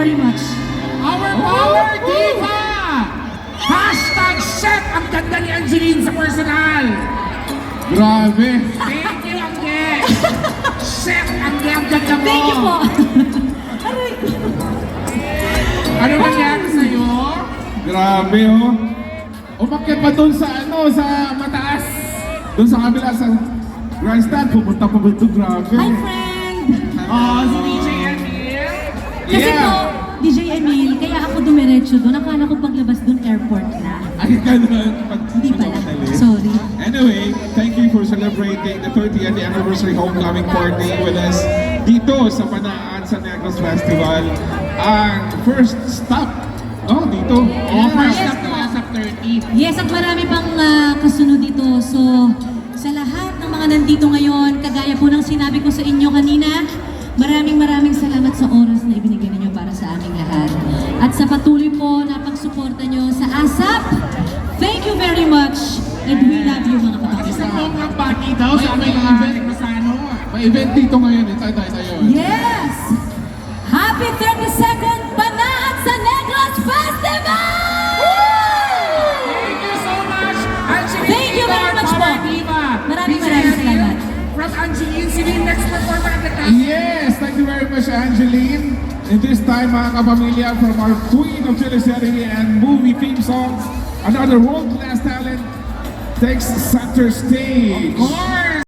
very much. Our Power Diva! Hashtag Chef! Ang ganda ni Angeline sa personal! Grabe. Thank you, Angge! Chef, Angge, ang ganda mo! Thank you po. Aray ko. Ano nangyari sa'yo? Grabe, oh. Umakyat pa doon sa ano, sa mataas. Doon sa kabila sa grandstand, pupunta pa ba ito? Grabe. Hi, friend! Oh, si DJ Emil? Kasi po, DJ Emil, kaya ako dumiretso doon. Akala ko paglabas doon, airport na. Ay, ganun. Hindi pala. Sorry. Anyway, thank you for celebrating the 30th anniversary homecoming party with us dito sa Panaan sa Negros Festival. Ang first stop, no, dito. Oh, first Yes, up po. na sa 30. Yes, at marami pang kasunod dito. So, sa lahat ng mga nandito ngayon, kagaya po ng sinabi ko sa inyo kanina, maraming salamat sa oras na ibinigay ninyo para sa aming lahat. At sa patuloy po na pagsuporta nyo sa ASAP, thank you very much. And we love you mga At kapatid. isang buong bati daw sa aming mga Masano. May event dito ngayon, tayo. Yes! Happy 32nd Panaan sa Negros Festival! Thank you so much, Angeline. Thank you very much po. Power Diva. Maraming DJ salamat. Emil, from Angeline, sino yung next performer at the cast? Yes, thank you very much, Angeline. And this time, mga kapamilya, from our queen of teleserye and movie theme songs, another world-class talent takes center stage. Of course.